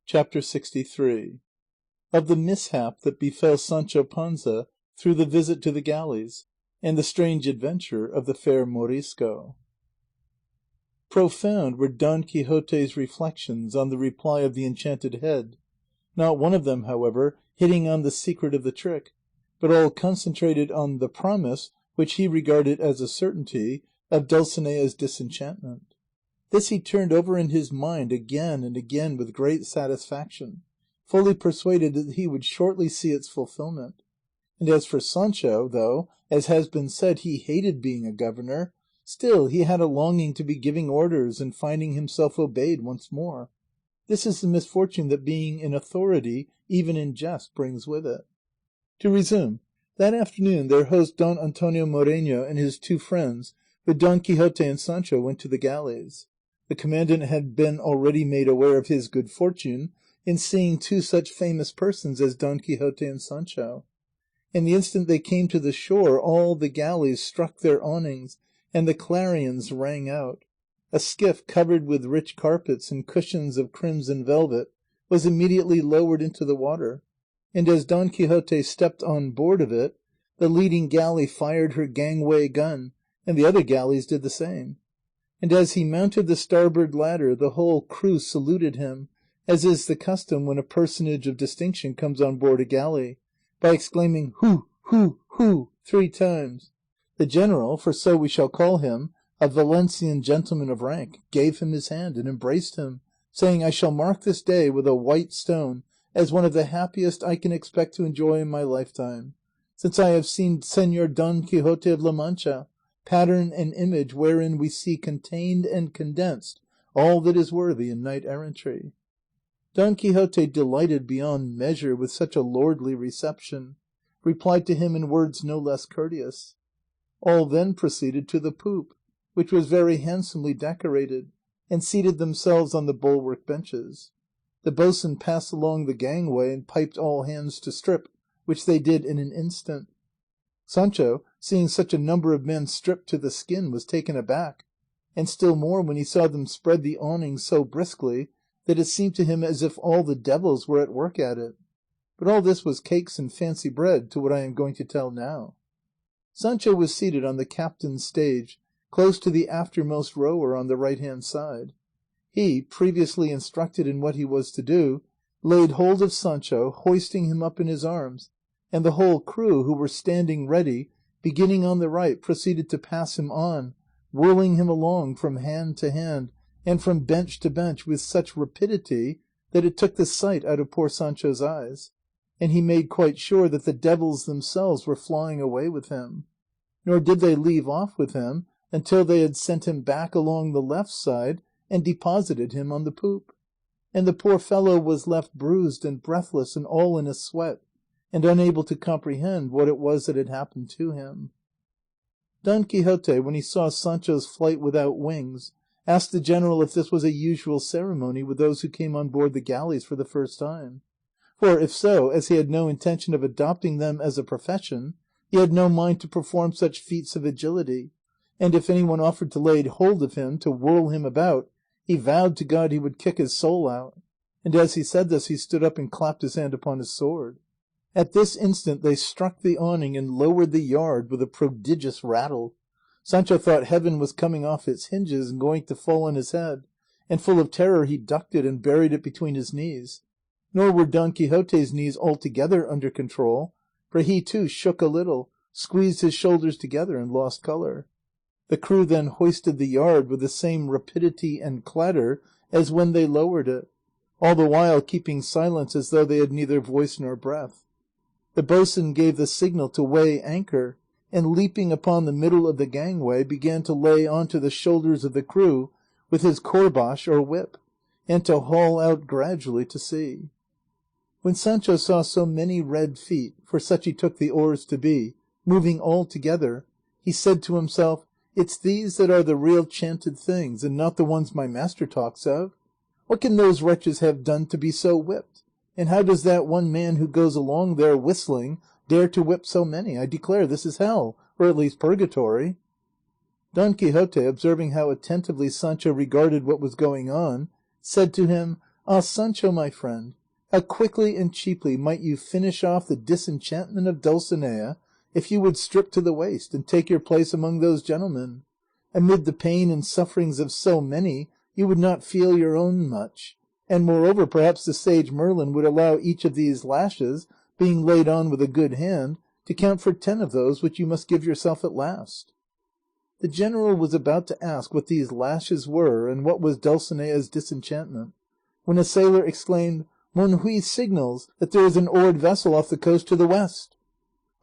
Chapter 63 of the mishap that befell Sancho Panza through the visit to the galleys, and the strange adventure of the fair Morisco. Profound were Don Quixote's reflections on the reply of the enchanted head, not one of them, however, hitting on the secret of the trick, but all concentrated on the promise, which he regarded as a certainty, of Dulcinea's disenchantment. This he turned over in his mind again and again with great satisfaction, fully persuaded that he would shortly see its fulfilment. And as for Sancho, though, as has been said, he hated being a governor, still he had a longing to be giving orders and finding himself obeyed once more. This is the misfortune that being in authority, even in jest, brings with it. To resume, that afternoon their host Don Antonio Moreno and his two friends, with Don Quixote and Sancho, went to the galleys. The commandant had been already made aware of his good fortune in seeing two such famous persons as Don Quixote and Sancho. And the instant they came to the shore all the galleys struck their awnings and the clarions rang out. A skiff covered with rich carpets and cushions of crimson velvet was immediately lowered into the water, and as Don Quixote stepped on board of it, the leading galley fired her gangway gun, and the other galleys did the same. And as he mounted the starboard ladder, the whole crew saluted him, as is the custom when a personage of distinction comes on board a galley, by exclaiming "Hoo, hoo, hoo" 3 times. The general, for so we shall call him, a Valencian gentleman of rank, gave him his hand and embraced him, saying, "I shall mark this day with a white stone as one of the happiest I can expect to enjoy in my lifetime, since I have seen Señor Don Quixote of La Mancha, pattern and image wherein we see contained and condensed all that is worthy in knight-errantry." Don Quixote, delighted beyond measure with such a lordly reception, replied to him in words no less courteous. All then proceeded to the poop, which was very handsomely decorated, and seated themselves on the bulwark benches. The boatswain passed along the gangway and piped all hands to strip, which they did in an instant. Sancho, seeing such a number of men stripped to the skin, was taken aback, and still more when he saw them spread the awnings so briskly that it seemed to him as if all the devils were at work at it. But all this was cakes and fancy bread to what I am going to tell now. Sancho was seated on the captain's stage, close to the aftermost rower on the right-hand side. He, previously instructed in what he was to do, laid hold of Sancho, hoisting him up in his arms, and the whole crew, who were standing ready, beginning on the right, proceeded to pass him on, whirling him along from hand to hand, and from bench to bench with such rapidity that it took the sight out of poor Sancho's eyes, and he made quite sure that the devils themselves were flying away with him. Nor did they leave off with him until they had sent him back along the left side and deposited him on the poop, and the poor fellow was left bruised and breathless and all in a sweat, and unable to comprehend what it was that had happened to him. Don Quixote, when he saw Sancho's flight without wings, asked the general if this was a usual ceremony with those who came on board the galleys for the first time; for if so, as he had no intention of adopting them as a profession, he had no mind to perform such feats of agility, and if any one offered to lay hold of him to whirl him about, he vowed to God he would kick his soul out, and as he said this he stood up and clapped his hand upon his sword. At this instant they struck the awning and lowered the yard with a prodigious rattle. Sancho thought heaven was coming off its hinges and going to fall on his head, and full of terror he ducked it and buried it between his knees. Nor were Don Quixote's knees altogether under control, for he too shook a little, squeezed his shoulders together, and lost colour. The crew then hoisted the yard with the same rapidity and clatter as when they lowered it, all the while keeping silence as though they had neither voice nor breath. The boatswain gave the signal to weigh anchor, and leaping upon the middle of the gangway began to lay on to the shoulders of the crew with his courbash or whip, and to haul out gradually to sea. When Sancho saw so many red feet, for such he took the oars to be, moving all together, he said to himself, "It's these that are the real chanted things, and not the ones my master talks of. What can those wretches have done to be so whipped? And how does that one man who goes along there whistling dare to whip so many? I declare this is hell, or at least purgatory." Don Quixote, observing how attentively Sancho regarded what was going on, said to him, Ah, Sancho, my friend, how quickly and cheaply might you finish off the disenchantment of Dulcinea if you would strip to the waist and take your place among those gentlemen. Amid the pain and sufferings of so many you would not feel your own much, and moreover perhaps the sage Merlin would allow each of these lashes, being laid on with a good hand, to count for 10 of those which you must give yourself at last." The general was about to ask what these lashes were and what was Dulcinea's disenchantment, when a sailor exclaimed, "Monjui signals that there is an oared vessel off the coast to the west."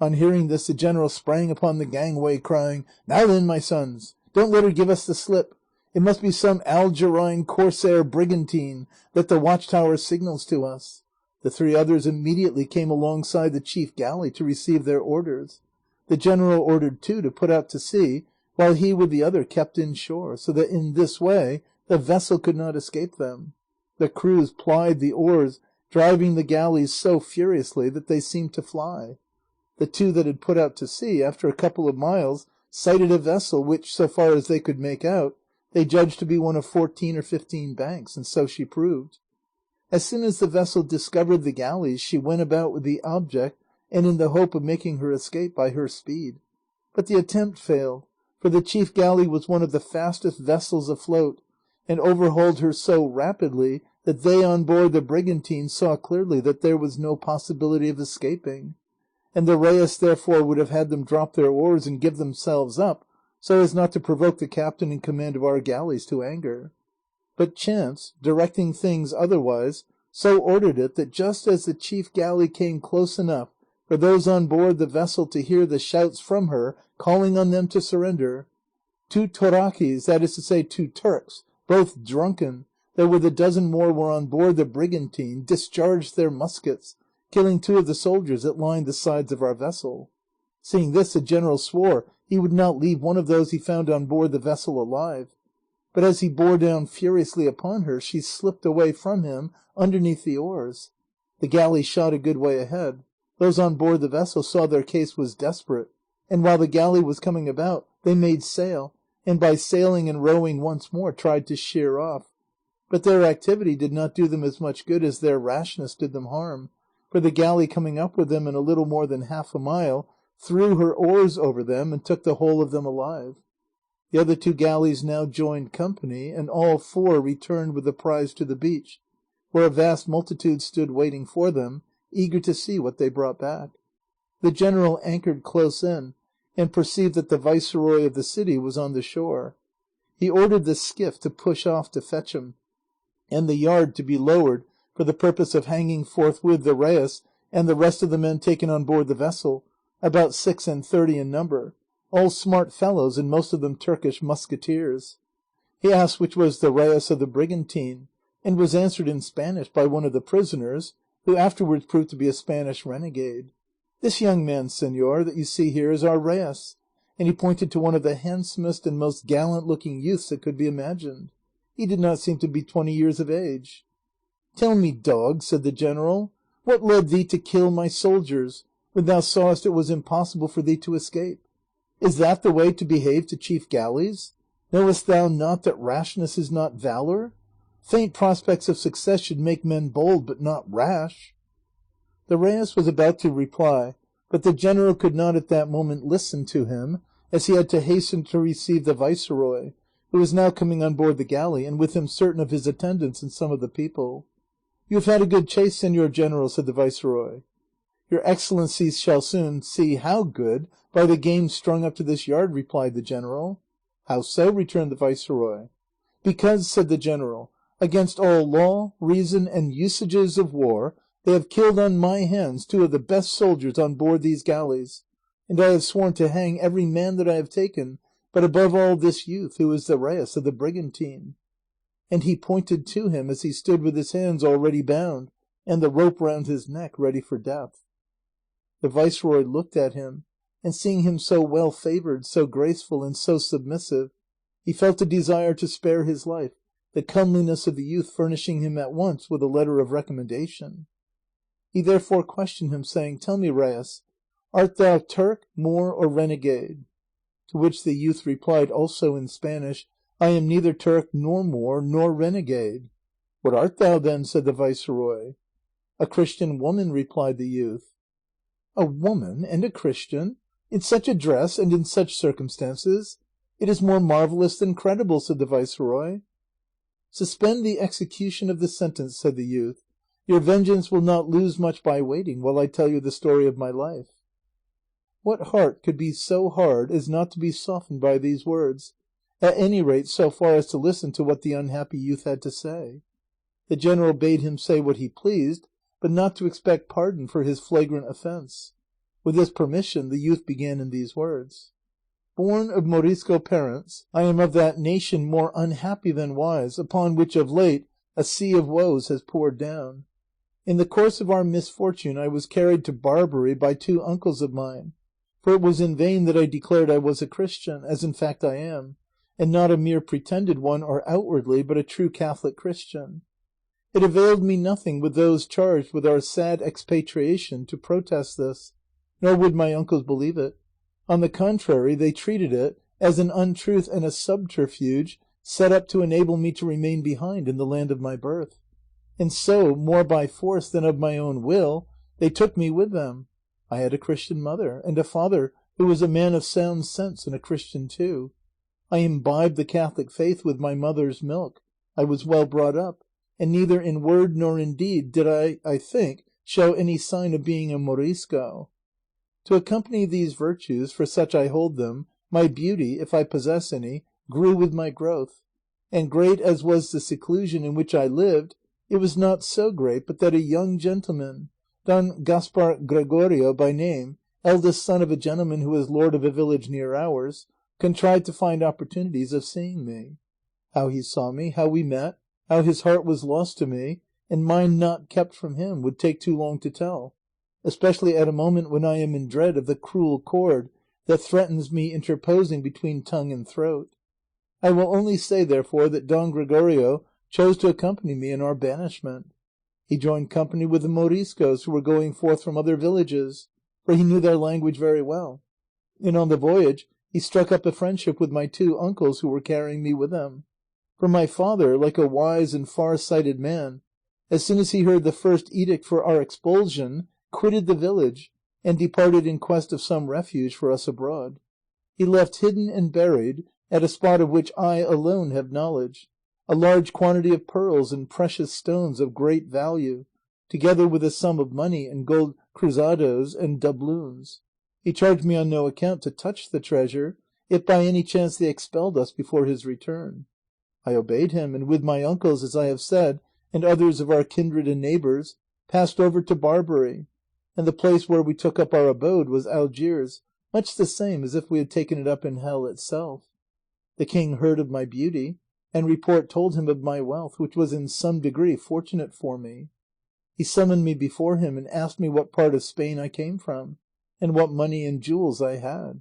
On hearing this the general sprang upon the gangway, crying, "Now then, my sons, don't let her give us the slip. It must be some Algerine corsair brigantine that the watchtower signals to us." The 3 others immediately came alongside the chief galley to receive their orders. The general ordered 2 to put out to sea, while he with the other kept in shore, so that in this way the vessel could not escape them. The crews plied the oars, driving the galleys so furiously that they seemed to fly. The 2 that had put out to sea, after a couple of miles, sighted a vessel which, so far as they could make out, they judged to be one of 14 or 15 banks, and so she proved. As soon as the vessel discovered the galleys, she went about with the object and in the hope of making her escape by her speed. But the attempt failed, for the chief galley was one of the fastest vessels afloat, and overhauled her so rapidly that they on board the brigantine saw clearly that there was no possibility of escaping, and the Reyes therefore would have had them drop their oars and give themselves up, so as not to provoke the captain in command of our galleys to anger. But chance, directing things otherwise, so ordered it that just as the chief galley came close enough for those on board the vessel to hear the shouts from her calling on them to surrender, 2 Toraquis, that is to say 2 Turks, both drunken, though with a dozen more were on board the brigantine, discharged their muskets, killing 2 of the soldiers that lined the sides of our vessel. Seeing this, the general swore he would not leave one of those he found on board the vessel alive. But as he bore down furiously upon her, she slipped away from him underneath the oars. The galley shot a good way ahead. Those on board the vessel saw their case was desperate, and while the galley was coming about, they made sail, and by sailing and rowing once more tried to sheer off. But their activity did not do them as much good as their rashness did them harm, for the galley coming up with them in a little more than half a mile, threw her oars over them and took the whole of them alive. The other 2 galleys now joined company, and all 4 returned with the prize to the beach, where a vast multitude stood waiting for them, eager to see what they brought back. The general anchored close in, and perceived that the viceroy of the city was on the shore. He ordered the skiff to push off to fetch him, and the yard to be lowered for the purpose of hanging forthwith the Reyes and the rest of the men taken on board the vessel, about 36 in number, all smart fellows and most of them Turkish musketeers. He asked which was the Reyes of the brigantine, and was answered in Spanish by one of the prisoners, who afterwards proved to be a Spanish renegade. "This young man, señor, that you see here is our Reyes," and he pointed to one of the handsomest and most gallant-looking youths that could be imagined. He did not seem to be 20 years of age. "Tell me, dog," said the general, "what led thee to kill my soldiers, when thou sawest it was impossible for thee to escape? Is that the way to behave to chief galleys? Knowest thou not that rashness is not valour? Faint prospects of success should make men bold, but not rash." The Reyes was about to reply, but the general could not at that moment listen to him, as he had to hasten to receive the viceroy, who was now coming on board the galley, and with him certain of his attendants and some of the people. "You have had a good chase, señor general," said the viceroy. "Your excellency shall soon see how good by the game strung up to this yard," replied the general. "How so?" returned the viceroy. "Because," said the general, "against all law, reason, and usages of war, they have killed on my hands 2 of the best soldiers on board these galleys, and I have sworn to hang every man that I have taken, but above all this youth, who is the Reyes of the brigantine." And he pointed to him as he stood with his hands already bound, and the rope round his neck, ready for death. The viceroy looked at him, and seeing him so well favoured, so graceful, and so submissive, he felt a desire to spare his life, the comeliness of the youth furnishing him at once with a letter of recommendation. He therefore questioned him, saying, "Tell me, Reyes, art thou Turk, Moor, or renegade?" To which the youth replied, also in Spanish, "I am neither Turk, nor Moor, nor renegade." "What art thou, then?" said the viceroy. "A Christian woman," replied the youth. "A woman and a Christian? In such a dress and in such circumstances? It is more marvellous than credible," said the viceroy. "Suspend the execution of the sentence," said the youth. "Your vengeance will not lose much by waiting while I tell you the story of my life." What heart could be so hard as not to be softened by these words, at any rate so far as to listen to what the unhappy youth had to say? The general bade him say what he pleased, but not to expect pardon for his flagrant offence. With this permission the youth began in these words: "Born of Morisco parents, I am of that nation more unhappy than wise, upon which of late a sea of woes has poured down. In the course of our misfortune I was carried to Barbary by two uncles of mine, for it was in vain that I declared I was a Christian, as in fact I am, and not a mere pretended one or outwardly, but a true Catholic Christian. It availed me nothing with those charged with our sad expatriation to protest this, nor would my uncles believe it. On the contrary, they treated it as an untruth and a subterfuge set up to enable me to remain behind in the land of my birth. And so, more by force than of my own will, they took me with them. I had a Christian mother, and a father who was a man of sound sense and a Christian too. I imbibed the Catholic faith with my mother's milk. I was well brought up, and neither in word nor in deed did I think, show any sign of being a Morisco. To accompany these virtues, for such I hold them, my beauty, if I possess any, grew with my growth, and great as was the seclusion in which I lived, it was not so great but that a young gentleman, Don Gaspar Gregorio by name, eldest son of a gentleman who is lord of a village near ours, contrived to find opportunities of seeing me. How he saw me, how we met, how his heart was lost to me, and mine not kept from him, would take too long to tell, especially at a moment when I am in dread of the cruel cord that threatens me interposing between tongue and throat. I will only say, therefore, that Don Gregorio chose to accompany me in our banishment. He joined company with the Moriscos who were going forth from other villages, for he knew their language very well, and on the voyage he struck up a friendship with my two uncles who were carrying me with them. For my father, like a wise and far-sighted man, as soon as he heard the first edict for our expulsion, quitted the village, and departed in quest of some refuge for us abroad. He left hidden and buried, at a spot of which I alone have knowledge, a large quantity of pearls and precious stones of great value, together with a sum of money and gold cruzados and doubloons. He charged me on no account to touch the treasure, if by any chance they expelled us before his return. I obeyed him, and with my uncles, as I have said, and others of our kindred and neighbours, passed over to Barbary, and the place where we took up our abode was Algiers, much the same as if we had taken it up in hell itself. The king heard of my beauty, and report told him of my wealth, which was in some degree fortunate for me. He summoned me before him, and asked me what part of Spain I came from, and what money and jewels I had.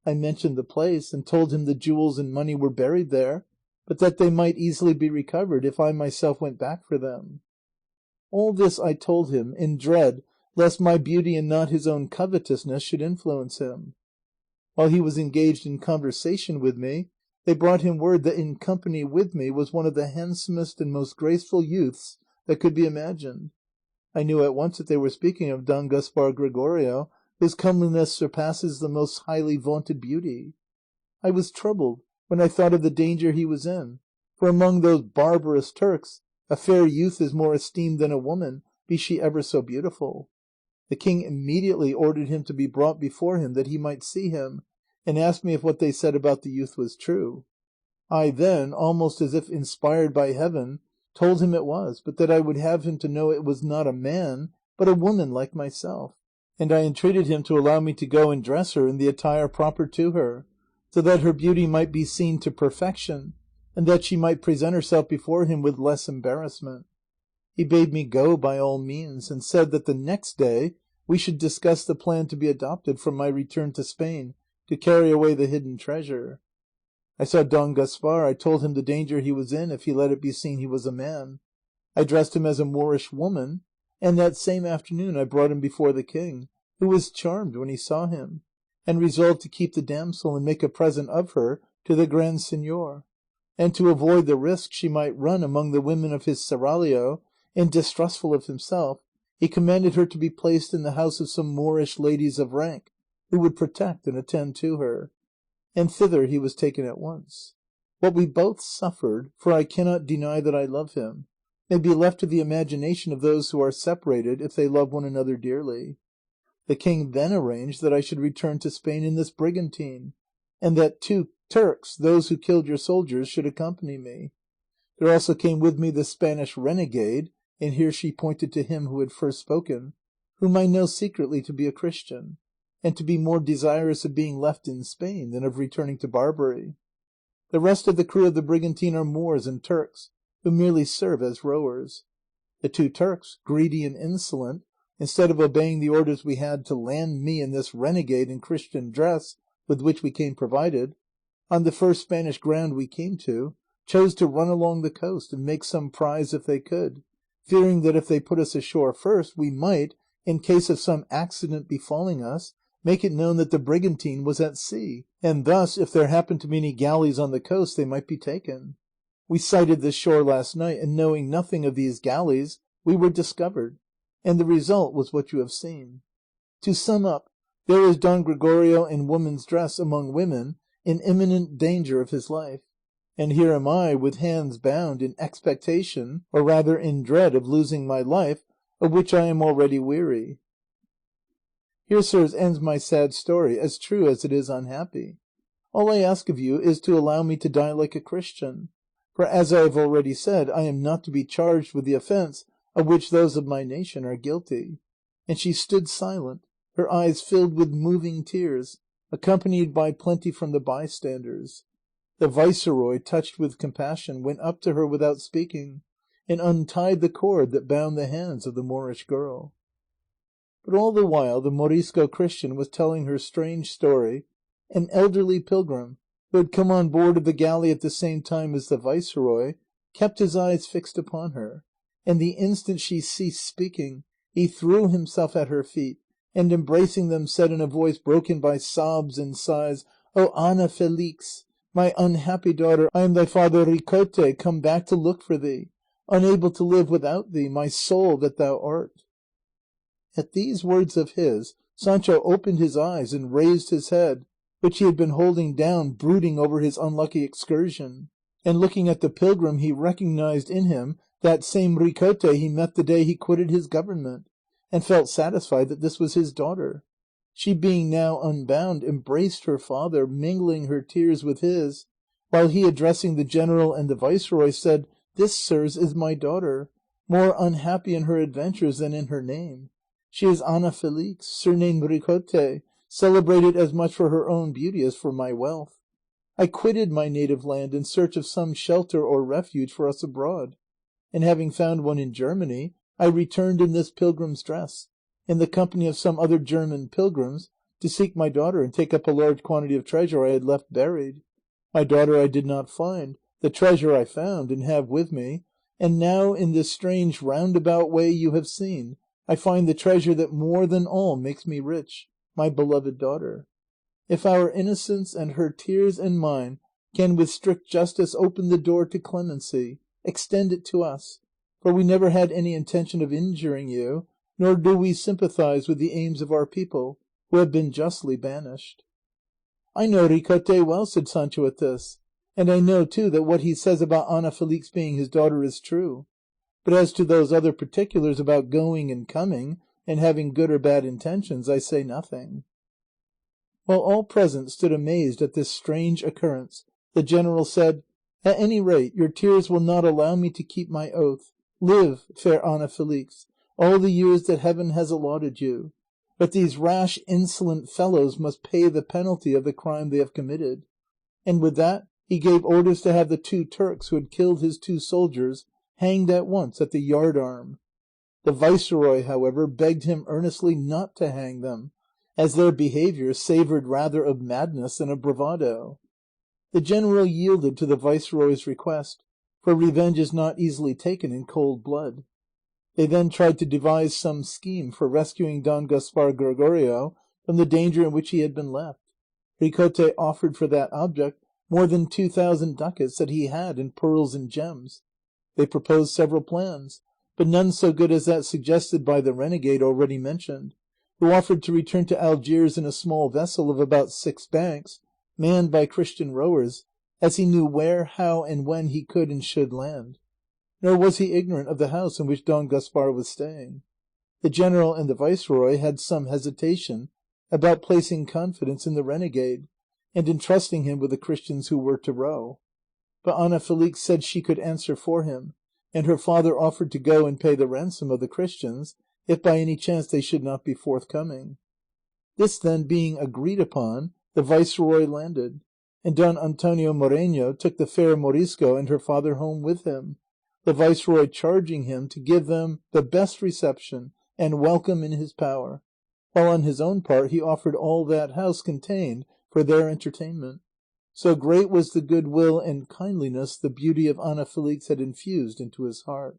I mentioned the place, and told him the jewels and money were buried there, but that they might easily be recovered if I myself went back for them. All this I told him in dread lest my beauty and not his own covetousness should influence him. While he was engaged in conversation with me, they brought him word that in company with me was one of the handsomest and most graceful youths that could be imagined. I knew at once that they were speaking of Don Gaspar Gregorio, whose comeliness surpasses the most highly vaunted beauty. I was troubled when I thought of the danger he was in, for among those barbarous Turks a fair youth is more esteemed than a woman, be she ever so beautiful. The king immediately ordered him to be brought before him that he might see him, and asked me if what they said about the youth was true. I then, almost as if inspired by heaven, told him it was, but that I would have him to know it was not a man, but a woman like myself, and I entreated him to allow me to go and dress her in the attire proper to her, so that her beauty might be seen to perfection, and that she might present herself before him with less embarrassment. He bade me go by all means, and said that the next day we should discuss the plan to be adopted for my return to Spain to carry away the hidden treasure. I saw Don Gaspar. I told him the danger he was in if he let it be seen he was a man. I dressed him as a Moorish woman, and that same afternoon I brought him before the king, who was charmed when he saw him, and resolved to keep the damsel and make a present of her to the Grand Señor. and to avoid the risk she might run among the women of his seraglio, and distrustful of himself, he commanded her to be placed in the house of some Moorish ladies of rank, who would protect and attend to her, and thither he was taken at once. What we both suffered, for I cannot deny that I love him, may be left to the imagination of those who are separated if they love one another dearly. The king then arranged that I should return to Spain in this brigantine, and that 2 Turks, those who killed your soldiers, should accompany me. There also came with me the Spanish renegade, and here she pointed to him who had first spoken, whom I know secretly to be a Christian, and to be more desirous of being left in Spain than of returning to Barbary. The rest of the crew of the brigantine are Moors and Turks, who merely serve as rowers. The 2 Turks, greedy and insolent, instead of obeying the orders we had to land me and this renegade in Christian dress with which we came provided, on the first Spanish ground we came to, chose to run along the coast and make some prize if they could, fearing that if they put us ashore first, we might, in case of some accident befalling us, make it known that the brigantine was at sea, and thus, if there happened to be any galleys on the coast, they might be taken. We sighted this shore last night, and knowing nothing of these galleys, we were discovered, and the result was what you have seen. To sum up, there is Don Gregorio in woman's dress among women, in imminent danger of his life, and here am I with hands bound in expectation, or rather in dread of losing my life, of which I am already weary. Here, sirs, ends my sad story, as true as it is unhappy. All I ask of you is to allow me to die like a Christian, for as I have already said, I am not to be charged with the offence of which those of my nation are guilty. And she stood silent, her eyes filled with moving tears, accompanied by plenty from the bystanders. The viceroy, touched with compassion, went up to her without speaking, and untied the cord that bound the hands of the Moorish girl. But all the while the Morisco Christian was telling her strange story, an elderly pilgrim, who had come on board of the galley at the same time as the viceroy, kept his eyes fixed upon her, and the instant she ceased speaking, he threw himself at her feet, and embracing them said in a voice broken by sobs and sighs, "O Ana Felix, my unhappy daughter, I am thy father Ricote, come back to look for thee, unable to live without thee, my soul that thou art." At these words of his, Sancho opened his eyes and raised his head, which he had been holding down, brooding over his unlucky excursion, and looking at the pilgrim he recognized in him that same Ricote he met the day he quitted his government, and felt satisfied that this was his daughter. She being now unbound, embraced her father, mingling her tears with his, while he, addressing the general and the viceroy, said, "This, sirs, is my daughter, more unhappy in her adventures than in her name. She is Ana Felix, surnamed Ricote, celebrated as much for her own beauty as for my wealth. I quitted my native land in search of some shelter or refuge for us abroad, and having found one in Germany, I returned in this pilgrim's dress, in the company of some other German pilgrims, to seek my daughter and take up a large quantity of treasure I had left buried. My daughter I did not find, the treasure I found and have with me, and now in this strange roundabout way you have seen, I find the treasure that more than all makes me rich, my beloved daughter. If our innocence and her tears and mine can with strict justice open the door to clemency, extend it to us, for we never had any intention of injuring you, nor do we sympathize with the aims of our people, who have been justly banished." "I know Ricote well," said Sancho at this, "and I know too that what he says about Ana Felix being his daughter is true; but as to those other particulars about going and coming, and having good or bad intentions, I say nothing." While all present stood amazed at this strange occurrence, the general said, "At any rate, your tears will not allow me to keep my oath. Live, fair Ana Felix, all the years that heaven has allotted you, but these rash insolent fellows must pay the penalty of the crime they have committed." And with that he gave orders to have the 2 Turks who had killed his 2 soldiers hanged at once at the yard arm. The viceroy, however, begged him earnestly not to hang them, as their behaviour savoured rather of madness than of bravado. The general yielded to the viceroy's request, for revenge is not easily taken in cold blood. They then tried to devise some scheme for rescuing Don Gaspar Gregorio from the danger in which he had been left. Ricote offered for that object more than 2,000 ducats that he had in pearls and gems. They proposed several plans, but none so good as that suggested by the renegade already mentioned, who offered to return to Algiers in a small vessel of about 6 banks, manned by Christian rowers, as he knew where, how, and when he could and should land. Nor was he ignorant of the house in which Don Gaspar was staying. The general and the viceroy had some hesitation about placing confidence in the renegade, and entrusting him with the Christians who were to row. But Ana Felix said she could answer for him, and her father offered to go and pay the ransom of the Christians, if by any chance they should not be forthcoming. This then being agreed upon, the viceroy landed, and Don Antonio Moreno took the fair Morisco and her father home with him, the viceroy charging him to give them the best reception and welcome in his power, while on his own part he offered all that house contained for their entertainment. So great was the good will and kindliness the beauty of Ana Felix had infused into his heart.